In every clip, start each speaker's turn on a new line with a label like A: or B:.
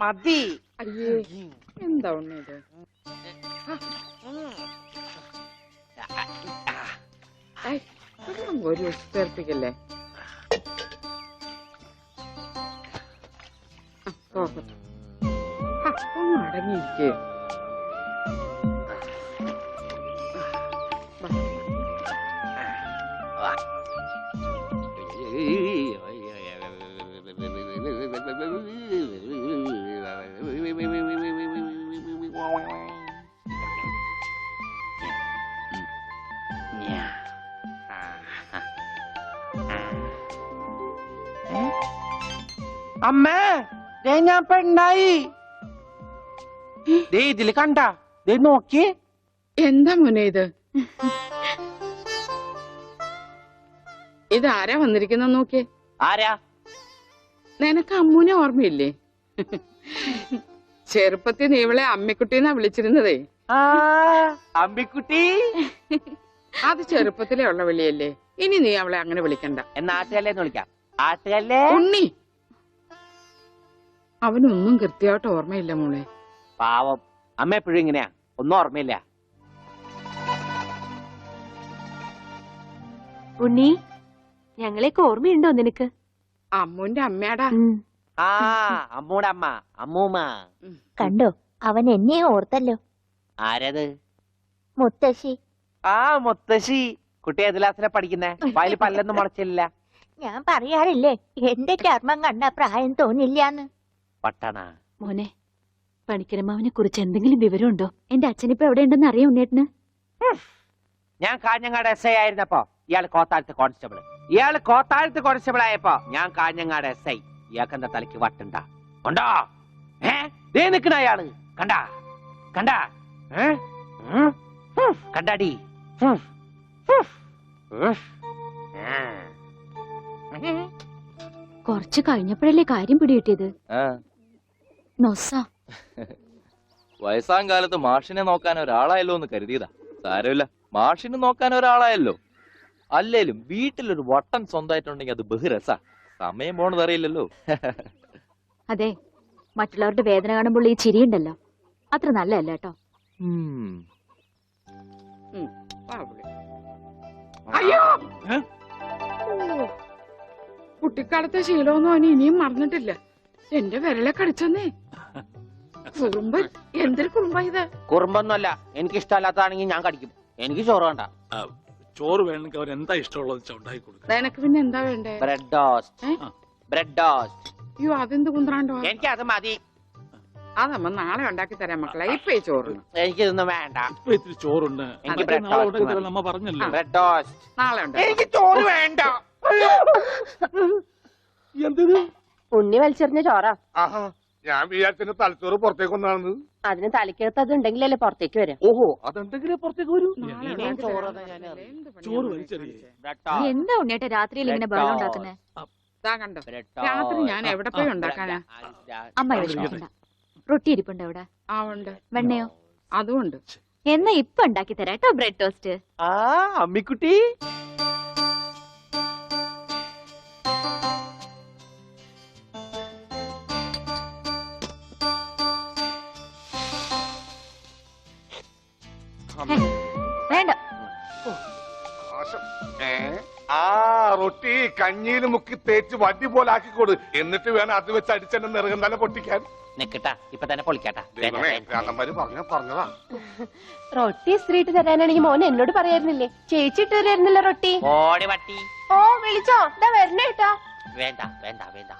A: മതി.
B: അയ്യേ എന്താ ഉണ്ണത്? ഒരു ചേർപ്പിക്കല്ലേ. ഒന്ന് അടങ്ങിയിരിക്കേ.
A: അമ്മേ ഞാൻ പെണ്ണായി. ഇതില് കണ്ട നോക്കി.
B: എന്താ മോനെ ഇത്? ഇതാരാ വന്നിരിക്കുന്ന നോക്കിയേ.
A: ആരാ?
B: നിനക്ക് അമ്മൂനെ ഓർമ്മയില്ലേ? ചെറുപ്പത്തിൽ നീ ഇവളെ അമ്മിക്കുട്ടിന്നാ വിളിച്ചിരുന്നതേ.
A: അമ്മിക്കുട്ടി
B: അത് ചെറുപ്പത്തിലേ ഉള്ള വിളിയല്ലേ. ഇനി നീ അവളെ അങ്ങനെ വിളിക്കണ്ട.
A: എന്നാ ആട്ടുകല്ലേന്ന് വിളിക്കാം. ആട്ടുകല്ലേ
B: ഉണ്ണി. അവനൊന്നും കൃത്യമായിട്ട് ഓർമ്മയില്ല മോളെ.
A: പാവം അമ്മ എപ്പോഴും ഇങ്ങനെയാ, ഒന്നും ഓർമ്മയില്ല.
C: ഉണ്ണി, ഞങ്ങളെയൊക്കെ ഓർമ്മയുണ്ടോ നിനക്ക്?
B: അമ്മൂന്റെ അമ്മയാടാ.
A: ആ അമ്മൂടെ അമ്മ, അമ്മൂമ്മ.
D: കണ്ടോ, അവൻ എന്നെ ഓർത്തല്ലോ.
A: ആരത്?
D: മുത്തശ്ശി.
A: ആ മുത്തശ്ശി. കുട്ടി ഏത് ക്ലാസ്സിലാ പഠിക്കുന്നേ? വായില് പല്ലൊന്നും മുളച്ചില്ല.
D: ഞാൻ പറയാറില്ലേ, എന്റെ ചർമ്മം കണ്ട പ്രായം തോന്നില്ലാന്ന്.
A: പട്ടണ
C: മോനെ, പണിക്കരമാവിനെ കുറിച്ച് എന്തെങ്കിലും വിവരമുണ്ടോ? എന്റെ അച്ഛനിപ്പോ എവിടെയുണ്ടെന്ന് അറിയാം ഉണ്ണേട്ടന്?
A: ഞാൻ കാഞ്ഞങ്ങാട് എസ് ഐ ആയിരുന്നപ്പോ ഇയാള് കോത്താഴത്ത് കോൺസ്റ്റബിൾ. ഇയാള് കോത്താഴത്ത് കോൺസ്റ്റബിൾ ആയപ്പോ ഞാൻ കാഞ്ഞങ്ങാട് എസ് ഐ. ഇയാൾക്കെന്താ തലയ്ക്ക് വട്ടുണ്ടാ? ഉണ്ടോ? ദേ നിക്കണ അയാള്. കണ്ടാ കണ്ടാ കണ്ടാടി.
C: കുറച്ച് കഴിഞ്ഞപ്പോഴല്ലേ കാര്യം പിടികിട്ടിയത്. നൊസ
E: വയസ്സാം കാലത്ത് മാഷിനെ നോക്കാൻ ഒരാളായല്ലോ എന്ന് കരുതിയതാ. സാരമില്ല, മാഷിനെ നോക്കാൻ ഒരാളായല്ലോ. അല്ലേലും വീട്ടിലൊരു വട്ടൻ സ്വന്തമായിട്ടുണ്ടെങ്കിൽ അത് ബഹുരസ. സമയം പോണത് അറിയില്ലല്ലോ.
C: അതെ, മറ്റുള്ളവരുടെ വേദന കാണുമ്പോൾ ഈ ചിരിയുണ്ടല്ലോ, അത്ര നല്ലതല്ല കേട്ടോ.
B: അയ്യോ, കുട്ടിക്കാലത്തെ ശീലമൊന്നും അവന് ഇനിയും മറന്നിട്ടില്ല. എന്റെ വിരലെ കടിച്ചെന്നേ. കുറുമ്പൻ. എന്തൊരു കുറുമ്പ ഇത്?
A: കുറുമ്പൊന്നുമല്ല, എനിക്ക് ഇഷ്ടമല്ലാത്തതാണെങ്കിൽ ഞാൻ കടിക്കും. എനിക്ക് ചോറ് വേണ്ട.
F: ചോറ് വേണമെങ്കിൽ അവർ എന്താ ഇഷ്ടമുള്ളത് ഉണ്ടാക്കി കൊടുക്കും.
B: നിനക്ക് പിന്നെ എന്താ വേണ്ടേ?
A: Bread toast. Bread toast.
B: അയ്യോ, അതെന്ത് കുന്ത്രാണ്ടോ?
A: എനിക്ക് അത് മതി.
B: അതമ്മ നാളെ ഉണ്ടാക്കി തരാം മക്കളെ. ഇപ്പൊ ഈ ചോറ്
A: എനിക്കിതൊന്നും വേണ്ട.
F: ഇപ്പൊ ഇത്തിരി ചോറുണ്ട്.
A: എനിക്ക് ബ്രെഡ് ടോസ്റ്റ്.
F: നമ്മ പറഞ്ഞല്ലോ
A: ബ്രെഡ് ടോസ്റ്റ്
B: നാളെ ഉണ്ട്.
A: എനിക്ക് ചോറ് വേണ്ട.
F: എന്തിന്?
D: ഉണ്ണി വലിച്ചെറിഞ്ഞ ചോറാ.
G: ഞാൻ വിചാരിച്ച തലച്ചോറ് പുറത്തേക്ക് ഒന്നാണെന്ന്.
D: അതിന് തലയ്ക്കകത്ത് അത് ഉണ്ടെങ്കിലല്ലേ പുറത്തേക്ക് വരാം.
F: ഓഹോ, അതുണ്ടെങ്കിലേ പുറത്തേക്ക് വരൂ. ചോറ്
C: എന്താ ഉണ്ണേട്ട രാത്രിയിൽ ഇങ്ങനെ ബഹളം ഉണ്ടാക്കുന്നേ?
B: കണ്ടോ, രാത്രി ഞാൻ എവിടെ പോയി ഉണ്ടാക്കാനാ?
C: അമ്മ വിഷമിക്കണ്ട. റൊട്ടി ഇരിപ്പുണ്ടോ അവിടെ?
B: ആ ഉണ്ട്.
C: വെണ്ണയോ?
B: അതും ഉണ്ട്.
C: എന്നാ ഇപ്പൊ ഉണ്ടാക്കി തരാം കേട്ടോ ബ്രെഡ് ടോസ്റ്റ്.
A: ആ അമ്മിക്കുട്ടി.
C: വേണ്ട.
G: ആ റൊട്ടി കഞ്ഞിയിൽ മുക്കി തേച്ച് വടി പോലെ ആക്കിക്കോട്. എന്നിട്ട് വേണം അത് വെച്ച് അടിച്ചെന്നെ നിറകം തന്നെ പൊട്ടിക്കാൻ.
A: നിക്കട്ടാ, ഇപ്പൊ തന്നെ പൊളിക്കാട്ടാ.
G: പറഞ്ഞതാ.
D: റൊട്ടി സ്ത്രീട്ട് തരാനാണെങ്കിൽ മോൻ എന്നോട് പറയായിരുന്നില്ലേ? ചേച്ചി ഇട്ട് തരായിരുന്നില്ല റൊട്ടി.
A: ഓടി പട്ടി.
D: ഓ വിളിച്ചോ, ഇതാ വരണേട്ടാ.
A: വേണ്ട വേണ്ട വേണ്ട.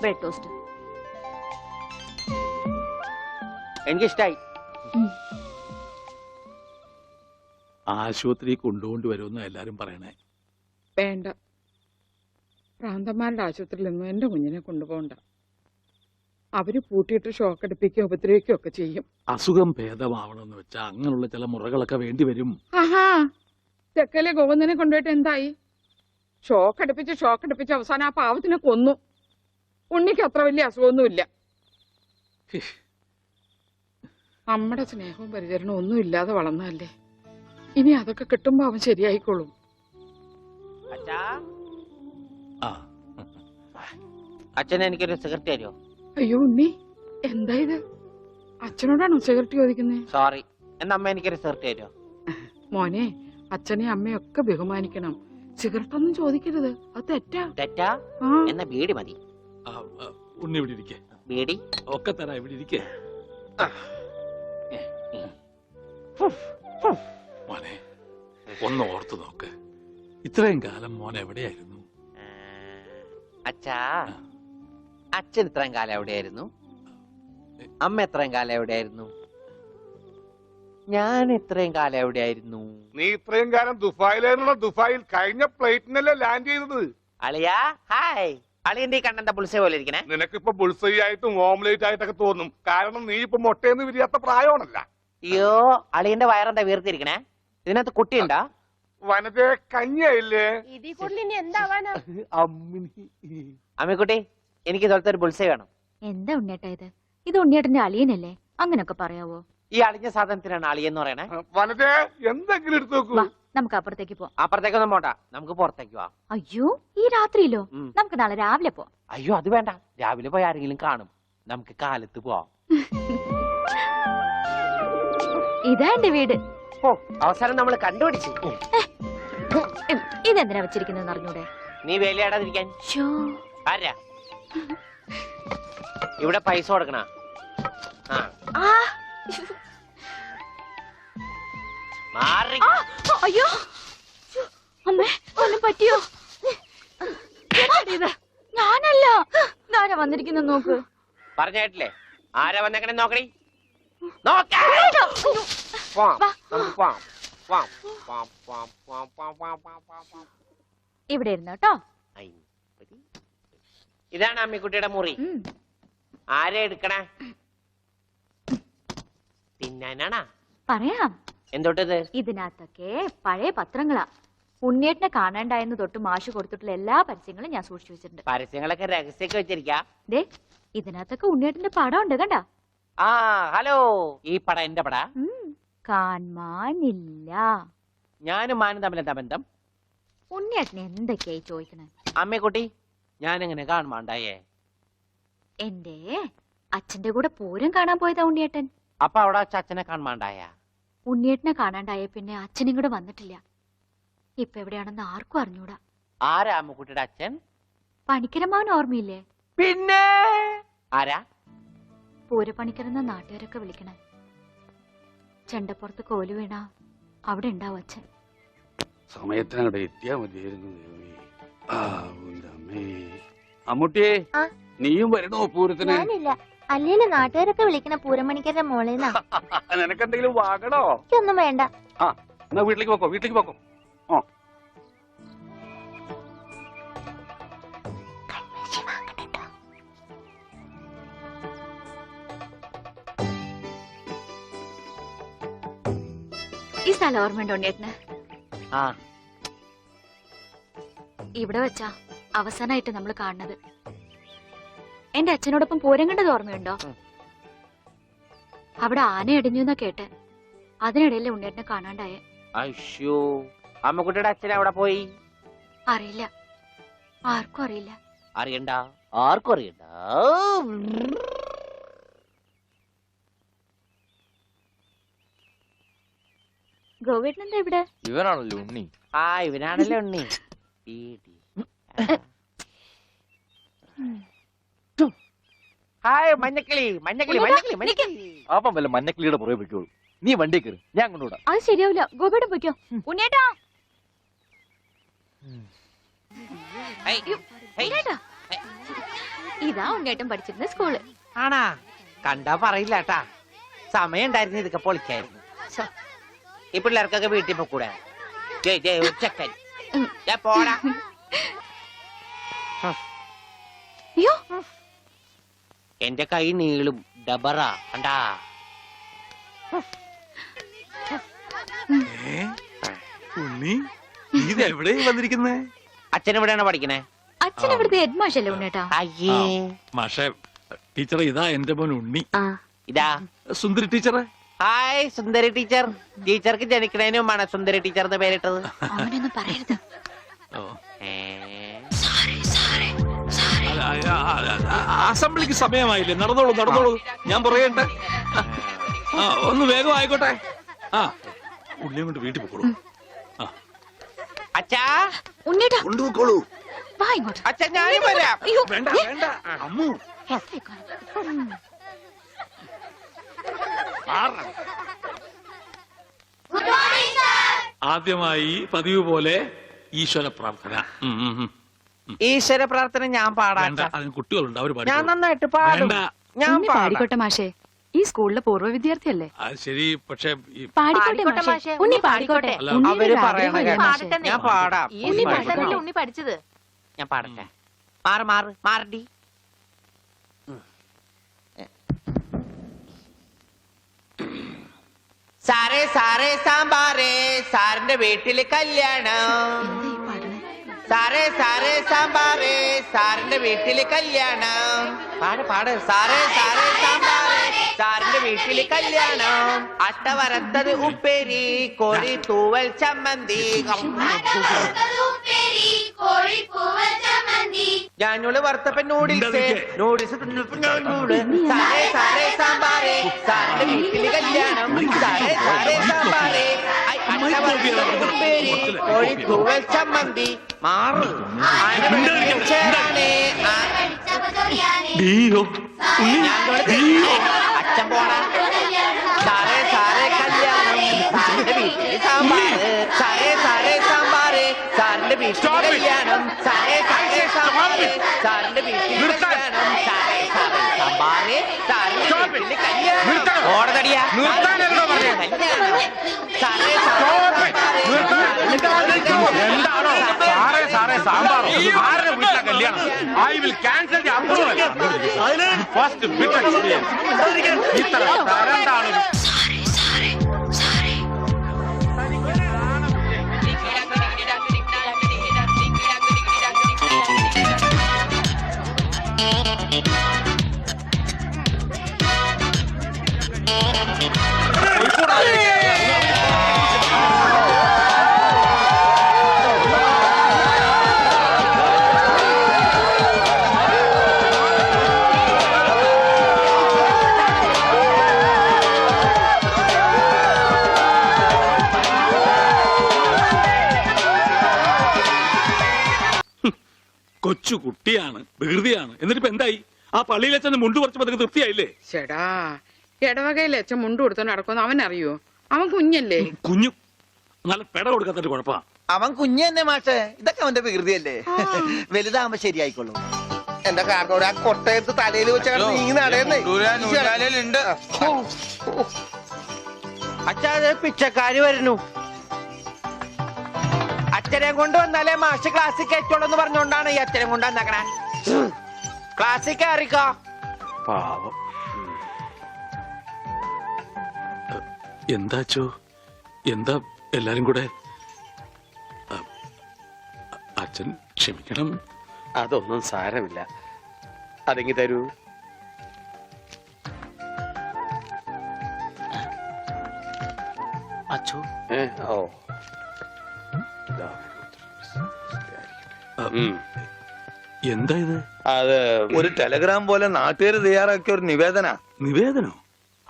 C: ബ്രെഡ് ടോസ്റ്റ്
A: എനിക്കിഷ്ടായി.
F: ആശുപത്രി കൊണ്ടുകൊണ്ട് വരുമെന്ന് എല്ലാരും പറയണേ.
B: വേണ്ട, പ്രാന്തന്മാരുടെ ആശുപത്രിയിലൊന്നും എന്റെ കുഞ്ഞിനെ കൊണ്ടുപോകണ്ട. അവര് പൂട്ടിയിട്ട് ഷോക്ക് അടിപ്പിക്കുകയോ ഉപദ്രവിക്കുകയോ ഒക്കെ ചെയ്യും.
F: അസുഖം ഭേദമാവണമെന്ന് വെച്ചാൽ അങ്ങനെയുള്ള ചില മുറകളൊക്കെ വേണ്ടി വരും.
B: ആഹാ, തെക്കലെ ഗോവിന്ദനെ കൊണ്ടുപോയിട്ട് എന്തായി? ഷോക്ക് അടുപ്പിച്ച് അവസാനം ആ പാവത്തിനെ കൊന്നു. ഉണ്ണിക്ക് അത്ര വലിയ അസുഖമൊന്നുമില്ല. നമ്മുടെ സ്നേഹവും പരിചരണവും ഒന്നും ഇല്ലാതെ വളർന്നതല്ലേ. ഇനി അതൊക്കെ കിട്ടുമ്പോ അവൻ ശരിയായിക്കോളും.
A: അച്ഛൻ എനിക്കൊരു സിഗരറ്റ് തരുമോ?
B: അയ്യോ ഉണ്ണി, എന്താ ഇത്? അച്ഛനോടാണോ സിഗരറ്റ് ചോദിക്കുന്നത്?
A: സോറി. എന്നാ അമ്മ എനിക്കൊരു സിഗരറ്റ് തരുമോ?
B: മോനെ, അച്ഛനെയും അമ്മയും ഒക്കെ ബഹുമാനിക്കണം. സിഗരറ്റ് ഒന്നും ചോദിക്കരുത്, അത് തെറ്റാ.
A: തെറ്റാ?
B: ആ,
A: എന്നാ ബീഡി മതി.
F: ഉണ്ണി ഇവിടെ ഇരിക്കേ,
A: ബീഡി
F: ഒക്കെ തരാ, ഇവിടെ ഇരിക്കേ. മോനെ, ഒന്ന് ഓർത്തു നോക്ക്, ഇത്രയും കാലം മോൻ എവിടെയായിരുന്നു?
A: അച്ഛാ, അച്ഛൻ ഇത്രയും കാലം എവിടെയായിരുന്നു? അമ്മ എത്രയും കാലം എവിടെയായിരുന്നു? ഞാൻ ഇത്രയും കാലം എവിടെയായിരുന്നു?
G: നീ ഇത്രയും കാലം ദുബായിലായിരുന്നുള്ള ദുബായിൽ കഴിഞ്ഞ ഫ്ലൈറ്റിനല്ലേ ലാൻഡ് ചെയ്തത്.
A: അളിയാ ഹായ്. അളിയന്റെ ഈ കണ്ണന്റെ പുളിസ പോലെ ഇരിക്കണേ.
G: നിനക്കിപ്പോ ബുൾസൈ ആയിട്ടും ഓംലേറ്റ് ആയിട്ടൊക്കെ തോന്നും. കാരണം നീ ഇപ്പൊ മുട്ടയെന്ന് വിരിയാത്ത പ്രായമാണല്ല.
A: അയ്യോ, അളിയന്റെ വയറെന്താ വീർത്തിരിക്കണേ? ഇതിനകത്ത് കുട്ടിയുണ്ടോ?
G: വനത്തെ കഞ്ഞിയായില്ലേ?
D: ഇതിൽ കൂടുതൽ ഇനി എന്താവാനാ?
A: അമ്മിക്കുട്ടി, എനിക്ക് ഇതുപോലത്തെ ഒരു ബുൾസൈ വേണം.
C: എന്താ ഉണ്ണിയേട്ടാ ഇത്? ഇത് ഉണ്ണിയേട്ടന്റെ അളിയനല്ലേ? അങ്ങനൊക്കെ പറയാവോ?
A: ഈ അളിഞ്ഞ സാധനത്തിനാണ് അളിയെന്ന് പറയണേ.
G: വനത്തെ എന്തെങ്കിലും എടുത്തു നോക്കൂ.
C: വാ, നമുക്ക് അപ്പുറത്തേക്ക് പോവാം.
A: അപ്പുറത്തേക്കൊന്നും പോണ്ട, നമുക്ക് പുറത്തേക്ക് പോവാം.
C: അയ്യോ, ഈ രാത്രിയിലോ?
A: ഉം.
C: നമുക്ക് നാളെ രാവിലെ പോവാം.
A: അയ്യോ, അത് വേണ്ട, രാവിലെ പോയി ആരെങ്കിലും കാണും. നമുക്ക് കാലത്ത് പോവാം.
C: ഇതാ എന്റെ വീട്.
A: ഓ, അവസാനം നമ്മൾ കണ്ടുപിടിച്ചു.
C: ഇതെന്തിനാ വെച്ചിരിക്കുന്നത് അറിഞ്ഞൂടെ?
A: നീ വേലയാടാതിരിക്കാൻ.
C: ശോ.
A: ആരാ ഇവിടെ പൈസ കൊടുക്കണ?
C: ആ,
A: മാറി.
C: ആ, അയ്യോ, അമ്മേ, ഒന്നും പറ്റിയോ? ഇത് ഞാനല്ല. ആരാ വന്നിരിക്കുന്ന നോക്ക്.
A: പറഞ്ഞേട്ടില്ലേ ആരാ വന്നേക്കണേ? നോക്കണേ, നോക്കാം.
C: ഇവിടെ ഇരുന്നു കേട്ടോ.
A: ഇതാണ് അമ്മിക്കുട്ടിയുടെ മുറി. ആരാ എടുക്കണേ? തിന്നാനാണാ?
C: പറയാം.
A: എന്തോട്ടത്?
C: ഇതിനകത്തൊക്കെ പഴയ പത്രങ്ങളാ. ഉണ്ണിയേട്ടനെ കാണാണ്ടായെന്ന് തൊട്ട് മാഷ് കൊടുത്തിട്ടുള്ള എല്ലാ പരസ്യങ്ങളും ഞാൻ സൂക്ഷിച്ചു വെച്ചിട്ടുണ്ട്.
A: പരസ്യങ്ങളൊക്കെ രഹസ്യമൊക്കെ വെച്ചിരിക്കാ.
C: ദേ, ഇതിനകത്തൊക്കെ ഉണ്ണിയേട്ടന്റെ പടം ഉണ്ട് കണ്ടാ.
A: ആ ഹലോ, ഈ പട എന്റെ പട.
C: കാണാനില്ല.
A: ഞാനും മാനും തമ്മിൽ എന്താ ബന്ധം?
C: ഉണ്ണിയേട്ടനെ എന്തൊക്കെയായി ചോദിക്കണേ?
A: അമ്മക്കുട്ടി, ഞാനെങ്ങനെ കാണുമാണ്ടായേ?
C: എന്റെ അച്ഛന്റെ കൂടെ പൂരം കാണാൻ പോയതാ ഉണ്ണിയേട്ടൻ.
A: അപ്പൊ അവിടെ അച്ഛനെ കാണുമാണ്ടായ?
C: ഉണ്ണിയേട്ടനെ കാണാണ്ടായ പിന്നെ അച്ഛനും കൂടെ വന്നിട്ടില്ല. ഇപ്പൊ എവിടെയാണെന്ന് ആർക്കും അറിഞ്ഞൂടാ.
A: ആരാ അമ്മക്കുട്ടിയുടെ അച്ഛൻ?
C: പണിക്കരമാവൻ ഓർമ്മയില്ലേ?
A: പിന്നെ ആരാ?
C: പൂരപ്പണിക്കരെന്ന നാട്ടുകാരൊക്കെ വിളിക്കണേ. ചെണ്ടപ്പുറത്ത് കോലു വീണ അവിടെ ഉണ്ടാവും അച്ഛൻ.
F: സമയത്തിനങ്ങടെ എത്തിയാ മതിയായിരുന്നു. അമ്മൂട്ടിയെ,
D: ആ?
F: നീയും വരണോ പൂരത്തിന്?
D: ഞാനില്ല. അല്ലേലും നാട്ടുകാരൊക്കെ വിളിക്കണ പൂരമണിക്കരുടെ മോളേന്നാ.
F: നിനക്കെന്തെങ്കിലും വാങ്ങണോ?
D: എനിക്കൊന്നും വേണ്ട.
F: എന്നാ വീട്ടിലേക്ക് പോക്കോ, വീട്ടിലേക്ക് പോക്കോ.
C: ഈ സ്ഥലം ഓർമ്മയുണ്ടോ ഉണ്ണിയേട്ടന്?
A: ആ,
C: ഇവിടെ വെച്ചാ അവസാനമായിട്ട് നമ്മൾ കാണുന്നത്. എന്റെ അച്ഛനോടൊപ്പം പൂരം കണ്ടത് ഓർമ്മയുണ്ടോ? അവിടെ ആന ഇടിഞ്ഞു എന്നാ കേട്ടെ. അതിനിടയിലെ ഉണ്ണിയേട്ടനെ കാണാണ്ടായ.
A: അയ്യോ, അമ്മക്കുട്ടിയുടെ അച്ഛൻ അവിടെ പോയി?
C: അറിയില്ല, ആർക്കും അറിയില്ല.
A: അറിയണ്ട, ആർക്കും അറിയണ്ട.
C: ഗോവേട്ടൻ എന്താ ഇവിടെ?
E: ഇവനാണല്ലോ ഉണ്ണി.
A: ആ, ഇവനാണല്ലേ ഉണ്ണി. ഹായ് മഞ്ഞക്കിളി, മഞ്ഞക്കിളി, മഞ്ഞക്കിളി, മഞ്ഞക്കിളി.
E: അപ്പം വല്ല മഞ്ഞക്കിളിയുടെ പുറകെ വെക്കോളൂ. നീ വണ്ടി കയറി, ഞാൻ കൊണ്ടുവിടാം.
C: അത് ശരിയാവില്ല. ഗോപേട്ടൻ പൊയ്ക്കോ. ഉണ്ണിയേട്ടാ,
A: ഹേയ്, ഹേയ്.
C: ഉണ്ണിയേട്ടാ. ഇതാ ഉണ്ണിയേട്ടൻ പഠിച്ചിരുന്ന സ്കൂള്.
A: ആണാ? കണ്ടാ പറയില്ല കേട്ടാ. സമയം ഉണ്ടായിരുന്നു ഇതൊക്കെ പൊളിക്കായിരുന്നു. ഈ പിള്ളേർക്കൊക്കെ വീട്ടിൽ പോക്കൂടെ? ചെക്കൻ പോടാ.
C: അയ്യോ,
A: എന്റെ കൈ നീളും ഡബറ കണ്ടാ.
F: ഉണ്ണി, നീ എവിടെ വന്നിരിക്കുന്നേ?
A: അച്ഛൻ എവിടെയാണ് പഠിക്കണേ?
C: അച്ഛൻ ഇവിടുത്തെ ഹെഡ് മാഷല്ലേ ഉണ്ണിയേട്ടാ?
A: അയ്യേ,
F: മാഷേ, ടീച്ചറെ, ഇതാ എന്റെ മോൻ ഉണ്ണി.
A: ഇതാ
F: സുന്ദരി ടീച്ചറെ.
A: ഹായ് സുന്ദരി ടീച്ചർ. ടീച്ചർക്ക് ജനിക്കണേന് മുമ്പാണ് സുന്ദരി ടീച്ചർ എന്ന് പേരിട്ടത്.
C: അവനൊന്നും പറയരുത്.
F: ഓ.
A: ഏ?
F: അസംബ്ലിക്ക് സമയമായില്ലേ? നടന്നോളൂ നടന്നോളൂ, ഞാൻ പറയട്ടെ. ഒന്ന് വേഗം ആയിക്കോട്ടെ. ആ ഉള്ളിയും കൊണ്ട് വീട്ടിൽ പോക്കോളൂ.
A: അച്ഛാ
C: ഉണ്ണേട്ടാ
F: കൊണ്ടുപോക്കോളൂ.
C: വാ ഇങ്ങോട്ട്.
A: അച്ഛാ ഞാനും വരാം.
C: അയ്യോ
F: വേണ്ട വേണ്ട അമ്മു. ആദ്യമായി പതിവ് പോലെ ഈശ്വര പ്രാർത്ഥന.
A: ഈശ്വര പ്രാർത്ഥന ഞാൻ പാടാം.
F: വേണ്ട, അതിന് കുട്ടികളുണ്ട്, അവര്
A: ഞാൻ
F: പാടിക്കോളും.
A: നന്നായിട്ട് പാടും.
F: വേണ്ട.
A: ഞാൻ
C: ഉണ്ണി പാടിക്കോട്ടെ മാഷേ, ഈ സ്കൂളിലെ പൂർവ്വ വിദ്യാർത്ഥിയല്ലേ.
F: അത് ശരി, പക്ഷെ
C: പാടിക്കോട്ടെ മാഷേ, ഉണ്ണി പാടിക്കോട്ടെ.
F: അല്ല,
C: ഉണ്ണിയുടെ
A: അവര്
C: ഒരു
A: പറയണ
C: ആഗ്രഹമല്ലേ
A: കേട്ടോ.
C: മാഷേ?
A: ഞാൻ പാടാം.
C: ഉണ്ണി പാടുന്നതല്ലേ ഉണ്ണി പഠിച്ചത്.
A: ഞാൻ പാടട്ടെ. മാറ് മാറ് മാറടി. സാറേ സാറേ സാമ്പാറേ, സാറിന്റെ വീട്ടില് കല്യാണം.
C: എന്താ ഈ പാടുന്നെ?
A: സാറേ സാറേ സാമ്പാറേ, സാറിന്റെ വീട്ടില് കല്യാണം. പാട് പാട്. സാറേ സാറേ സാമ്പാറേ, സാറിന്റെ വീട്ടില് കല്യാണം. അട്ട വറുത്തത് ഉപ്പേരി, കോഴി തൂവൽ ചമ്മന്തി. ഞാനോള് വറുത്തപ്പൻ നൂഡിൽസ്, നൂഡിൽസ് സാറേ സാറേ സാമ്പാറേ, സാറിന്റെ വീട്ടില് കല്യാണം. സാറേ സാറേ സാമ്പാറേ, അട്ട വറുത്തത് ഉപ്പേരി, കോഴി തൂവൽ ചമ്മന്തി. മാറ് അച്ഛൻ പോണ. സാറേ സാറേ കല്യാണം, സാറിന്റെ വീട്ടില് സാമ്പാറ്. സാറേ സാറേ സാമ്പാറ്, സാറിന്റെ വീട്ടില് കല്യാണം. സാറേ സാറേ സാമ്പാറ്, സാറിന്റെ വീട്ടില് കല്യാണം. സാറേ സാറേ സാമ്പാറ്, സാറിന്റെ വീട്ടില് കല്യാണം. ഓടതടിയാ കല്യാണം. സാറേ
G: എന്താണോ സാറേ സാറേ സാമ്പാറോ? ആരുടെ വീട്ടിലെ കല്യാണം? I will cancel the approval. First bit experience. ഇത്ര തരണ്ടാണ്.
F: കൊച്ചു കുട്ടിയാണ്, വികൃതിയാണ്. എന്നിട്ടിപ്പോ എന്തായി? ആ പള്ളിയിൽ അച്ഛന് മുണ്ടു കുറച്ച് പതുക്കെ തൃപ്തിയായില്ലേ?
B: ചേടാ, ഇടവകയിൽ അച്ഛൻ മുണ്ട് കൊടുത്തു നടക്കുമെന്ന് അവൻ അറിയോ? അവൻ കുഞ്ഞല്ലേ.
F: കുഞ്ഞു നല്ല പെട കൊടുക്കാത്തതിന്റെ കുഴപ്പാ.
H: അവൻ കുഞ്ഞു തന്നെ മാഷേ, ഇതൊക്കെ അവന്റെ വികൃതിയല്ലേ. വലുതാകുമ്പോ ശരിയായിക്കൊള്ളും. എന്റെ കാരണം ആ കൊട്ടയത്ത് തലയിൽ വെച്ച നീങ്ങി നടയുന്നേ.
A: അച്ഛാ പിച്ചക്കാര് വരുന്നു. അച്ഛനെ കൊണ്ട് വന്നാലേ മാഷ് ക്ലാസ്സിൽ കയറ്റുള്ളൂ എന്ന് പറഞ്ഞോണ്ടാണ് ഈ അച്ഛനെ കൊണ്ട് വന്നേക്കണേ. ക്ലാസ്സിൽ കയറിക്കോ.
F: പാവം. എന്താച്ചോ, എന്താ എല്ലാരും കൂടെ? അച്ഛൻ ക്ഷമിക്കണം.
I: അതൊന്നും സാരമില്ല, അതെങ്കി തരൂ.
H: അച്ഛോ
I: ഓ
F: എന്താ ഇത്?
I: അത്
H: ഒരു ടെലഗ്രാം പോലെ നാട്ടുകാർ തയ്യാറാക്കിയ ഒരു നിവേദന.
F: നിവേദനോ?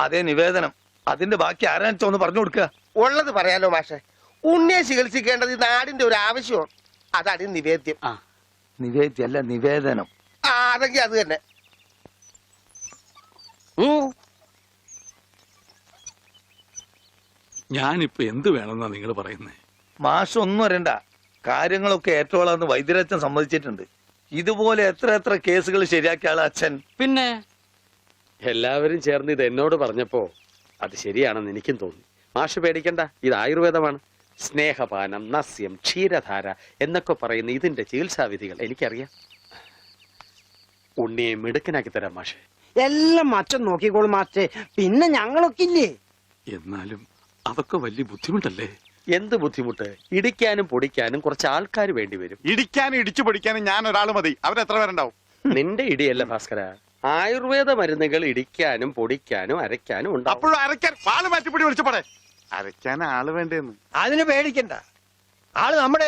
H: അതെ, നിവേദനം. അതിന്റെ ബാക്കി ആരാണെന്ന് പറഞ്ഞു കൊടുക്കുക. ഉള്ളത് പറയാലോ മാഷെ. ഉണ്ണിയെ ചികിത്സിക്കേണ്ടത് ഈ നാടിന്റെ ഒരു ആവശ്യമാണ്. അതാണ് നിവേദ്യം. നിവേദ്യം അല്ല, നിവേദനം. അതെങ്കിൽ അത് തന്നെ.
F: ഞാനിപ്പോ എന്ത് വേണമെന്നാ നിങ്ങൾ പറയുന്നേ?
H: മാഷ് ഒന്നും അറിയണ്ട. കാര്യങ്ങളൊക്കെ ഏറ്റോളാന്ന് വൈദ്യരച്ഛൻ സമ്മതിച്ചിട്ടുണ്ട്. ഇതുപോലെ എത്ര എത്ര കേസുകൾ ശരിയാക്കിയ ആള് അച്ഛൻ.
I: പിന്നെ എല്ലാവരും ചേർന്ന് ഇത് എന്നോട് പറഞ്ഞപ്പോ അത് ശരിയാണെന്ന് എനിക്കും തോന്നി. മാഷ് പേടിക്കണ്ട, ഇത് ആയുർവേദമാണ്. സ്നേഹപാനം, നസ്യം, ക്ഷീരധാര എന്നൊക്കെ പറയുന്ന ഇതിന്റെ ചികിത്സാവിധികൾ എനിക്കറിയാം. ഉണ്ണിയെ മിടുക്കനാക്കി തരാം മാഷെ.
J: എല്ലാം അച്ഛൻ നോക്കിക്കോളും മാസ്റ്റേ, പിന്നെ ഞങ്ങളൊക്കെ ഇല്ലേ.
F: എന്നാലും അതൊക്കെ വലിയ ബുദ്ധിമുട്ടല്ലേ?
I: എന്ത് ബുദ്ധിമുട്ട്? ഇടിക്കാനും പൊടിക്കാനും കുറച്ച് ആൾക്കാർ വേണ്ടി വരും.
G: ഇടിക്കാനും ഇടിച്ചു പൊടിക്കാനും ഞാൻ ഒരാൾ മതി. അവരെത്ര പേരുണ്ടാവും?
I: നിന്റെ ഇടിയല്ല ഭാസ്കര, ആയുർവേദ മരുന്നുകൾ ഇടിക്കാനും പൊടിക്കാനും അരയ്ക്കാനും ഉണ്ടാവും.
G: അപ്പോഴും അരയ്ക്കാൻ പാല് മാറ്റിപ്പിടി വിളിച്ചപ്പോടെ. അരയ്ക്കാൻ ആള് വേണ്ടേന്ന്.
J: അതിന് പേടിക്കണ്ട, ആള് നമ്മുടെ